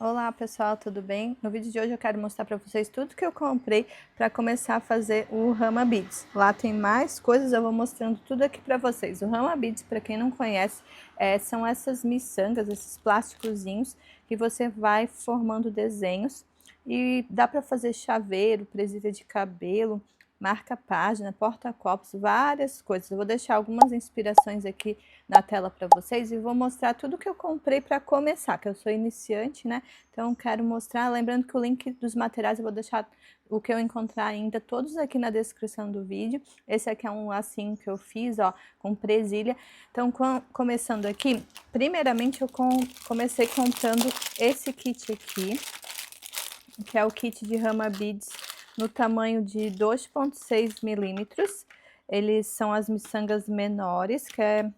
Olá pessoal, tudo bem? No vídeo de hoje eu quero mostrar para vocês tudo que eu comprei para começar a fazer o Rama Beads. Lá tem mais coisas, eu vou mostrando tudo aqui para vocês. O Rama Beads, para quem não conhece, são essas miçangas, esses plásticozinhos que você vai formando desenhos e dá para fazer chaveiro, presilha de cabelo, marca-página, porta-copos, várias coisas. Eu vou deixar algumas inspirações aqui na tela para vocês e vou mostrar tudo que eu comprei para começar, que eu sou iniciante, né? Então, quero mostrar, lembrando que o link dos materiais eu vou deixar o que eu encontrar ainda, todos aqui na descrição do vídeo. Esse aqui é um lacinho que eu fiz, ó, com presilha. Então, começando aqui, primeiramente eu comecei comprando esse kit aqui, que é o kit de Rama Beads no tamanho de 2,6 milímetros. Eles são as miçangas menores, que é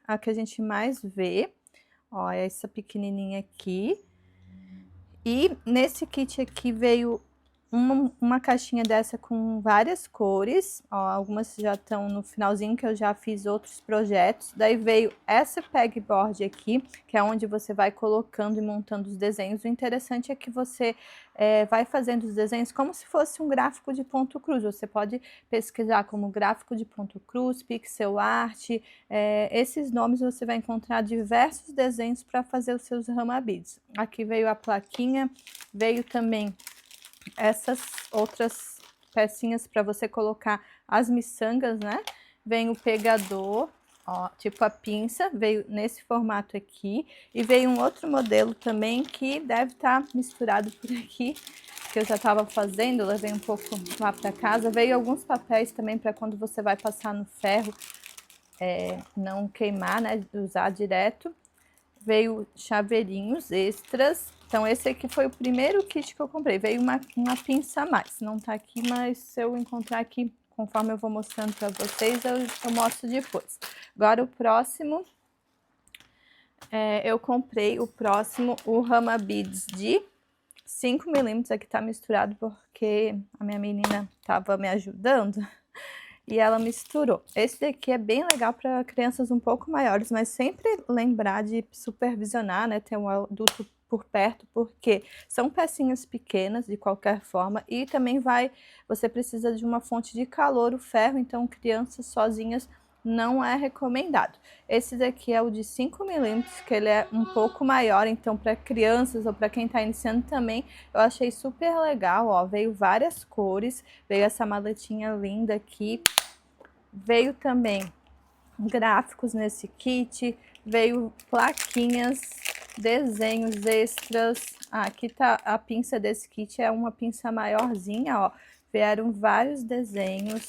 a que a gente mais vê. Ó, é essa pequenininha aqui. E nesse kit aqui veio uma caixinha dessa com várias cores, ó, algumas já estão no finalzinho que eu já fiz outros projetos. Daí veio essa pegboard aqui, que é onde você vai colocando e montando os desenhos. O interessante é que você vai fazendo os desenhos como se fosse um gráfico de ponto cruz. Você pode pesquisar como gráfico de ponto cruz, pixel art, esses nomes você vai encontrar diversos desenhos para fazer os seus Rama Beads. Aqui veio a plaquinha, veio também essas outras pecinhas para você colocar as miçangas, né? Vem o pegador, ó, tipo a pinça, veio nesse formato aqui. E veio um outro modelo também que deve estar misturado por aqui, que eu já estava fazendo, levei um pouco lá para casa. Veio alguns papéis também para quando você vai passar no ferro, não queimar, né? Usar direto. Veio chaveirinhos extras. Então, esse aqui foi o primeiro kit que eu comprei. Veio uma pinça a mais. Não tá aqui, mas se eu encontrar aqui, conforme eu vou mostrando para vocês, eu mostro depois. Agora, o próximo, eu comprei o Rama Beads de 5 milímetros. Aqui tá misturado porque a minha menina tava me ajudando e ela misturou. Esse daqui é bem legal para crianças um pouco maiores, mas sempre lembrar de supervisionar, né? Ter um adulto por perto, porque são pecinhas pequenas de qualquer forma e também você precisa de uma fonte de calor, o ferro, então crianças sozinhas não é recomendado. Esse daqui é o de 5 milímetros, que ele é um pouco maior, então para crianças ou para quem está iniciando também, eu achei super legal, ó, veio várias cores, veio essa maletinha linda aqui, veio também gráficos nesse kit, veio plaquinhas, desenhos extras. Aqui tá a pinça desse kit, é uma pinça maiorzinha, ó, vieram vários desenhos,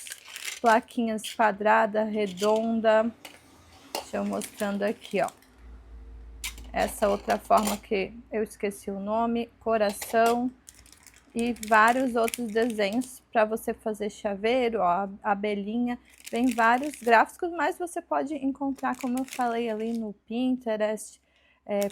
plaquinhas quadrada, redonda, deixa eu mostrando aqui, ó. Essa outra forma que eu esqueci o nome, coração e vários outros desenhos para você fazer chaveiro, ó, abelhinha. Vem vários gráficos, mas você pode encontrar, como eu falei ali no Pinterest,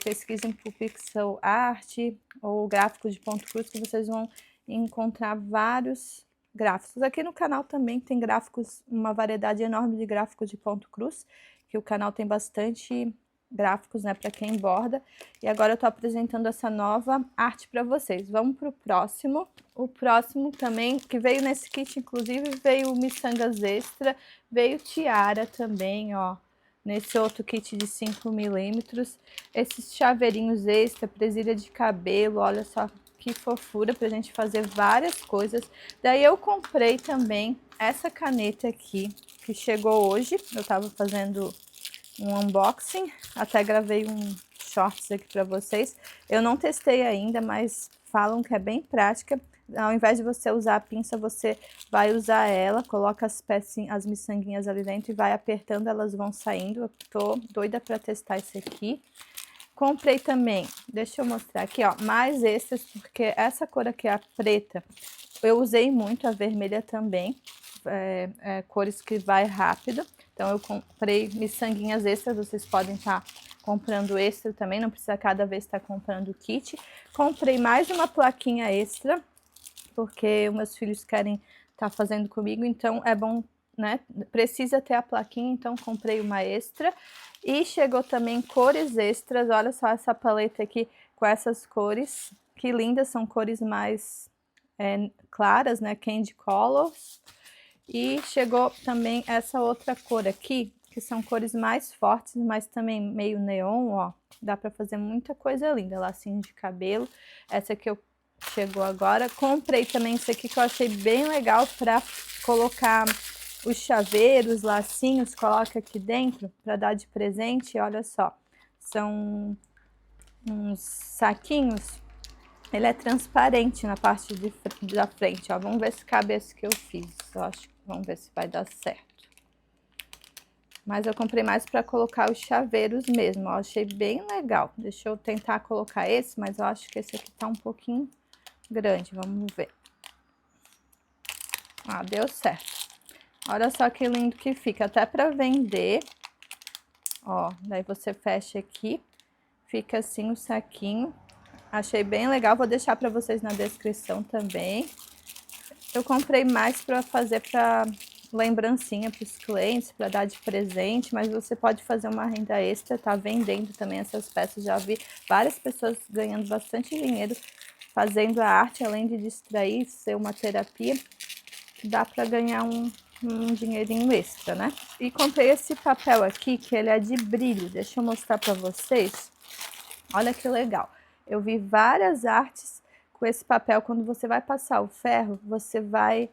pesquisem por pixel art ou gráfico de ponto cruz que vocês vão encontrar vários gráficos. Aqui no canal também tem gráficos, uma variedade enorme de gráficos de ponto cruz, que o canal tem bastante gráficos, né, para quem borda. E agora eu tô apresentando essa nova arte para vocês. Vamos pro próximo. O próximo também, que veio nesse kit, inclusive, veio miçangas extra, veio tiara também, ó, nesse outro kit de 5 milímetros. Esses chaveirinhos extra, presilha de cabelo, olha só que fofura pra gente fazer várias coisas. Daí eu comprei também essa caneta aqui, que chegou hoje. Eu tava fazendo um unboxing, até gravei um shorts aqui para vocês. Eu não testei ainda, mas falam que é bem prática. Ao invés de você usar a pinça, você vai usar ela, coloca as pecinhas, as miçanguinhas ali dentro e vai apertando, elas vão saindo. Eu tô doida para testar esse aqui. Comprei também, deixa eu mostrar aqui, ó, mais extras, porque essa cor aqui, a preta, eu usei muito, a vermelha também, cores que vai rápido. Então eu comprei miçanguinhas extras, vocês podem estar comprando extra também, não precisa cada vez estar comprando o kit. Comprei mais uma plaquinha extra, porque os meus filhos querem estar fazendo comigo, então é bom, né? Precisa ter a plaquinha, então comprei uma extra. E chegou também cores extras, olha só essa paleta aqui com essas cores, que lindas, são cores mais claras, né, candy colors. E chegou também essa outra cor aqui, que são cores mais fortes, mas também meio neon, ó. Dá pra fazer muita coisa linda, lacinho de cabelo. Essa aqui chegou agora. Comprei também esse aqui que eu achei bem legal pra colocar os chaveiros, lacinhos, coloca aqui dentro pra dar de presente. Olha só, são uns saquinhos. Ele é transparente na parte da frente, ó. Vamos ver se cabe esse que eu fiz. Eu acho que vamos ver se vai dar certo. Mas eu comprei mais para colocar os chaveiros mesmo, ó. Achei bem legal. Deixa eu tentar colocar esse, mas eu acho que esse aqui tá um pouquinho grande. Vamos ver. Ah, deu certo. Olha só que lindo que fica, até para vender. Ó, daí você fecha aqui, fica assim o saquinho. Achei bem legal, vou deixar para vocês na descrição também. Eu comprei mais para fazer para lembrancinha para os clientes, para dar de presente, mas você pode fazer uma renda extra, tá vendendo também essas peças. Já vi várias pessoas ganhando bastante dinheiro fazendo a arte, além de distrair, ser uma terapia, dá para ganhar um dinheirinho extra, né? E comprei esse papel aqui, que ele é de brilho, deixa eu mostrar para vocês. Olha que legal. Eu vi várias artes com esse papel. Quando você vai passar o ferro, você vai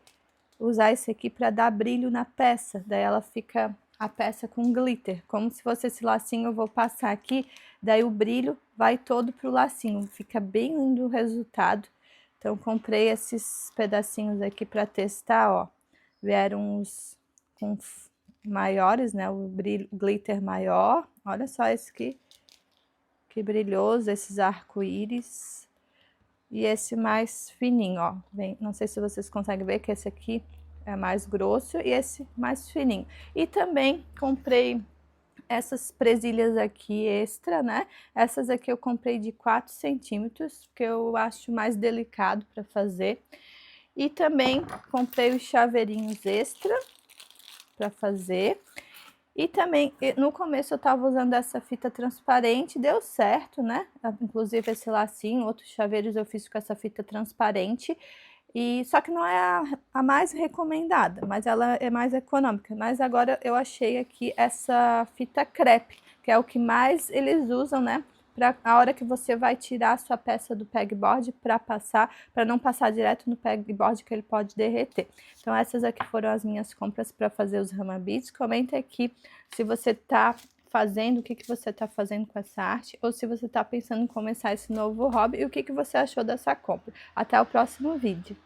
usar esse aqui para dar brilho na peça. Daí ela fica a peça com glitter. Como se fosse esse lacinho, eu vou passar aqui. Daí o brilho vai todo pro lacinho. Fica bem lindo o resultado. Então comprei esses pedacinhos aqui para testar, ó. Vieram uns com maiores, né? O brilho, glitter maior. Olha só esse aqui. Que brilhoso, esses arco-íris. E esse mais fininho, ó. Bem, não sei se vocês conseguem ver que esse aqui é mais grosso e esse mais fininho. E também comprei essas presilhas aqui extra, né? Essas aqui eu comprei de 4 centímetros, porque eu acho mais delicado para fazer. E também comprei os chaveirinhos extra para fazer. E também, no começo eu tava usando essa fita transparente, deu certo, né? Inclusive esse lacinho, outros chaveiros eu fiz com essa fita transparente. E só que não é a mais recomendada, mas ela é mais econômica. Mas agora eu achei aqui essa fita crepe, que é o que mais eles usam, né? Pra a hora que você vai tirar a sua peça do pegboard para não passar direto no pegboard, que ele pode derreter. Então essas aqui foram as minhas compras para fazer os Hama Beads. Comenta aqui se você tá fazendo, o que você tá fazendo com essa arte, ou se você tá pensando em começar esse novo hobby e o que você achou dessa compra. Até o próximo vídeo.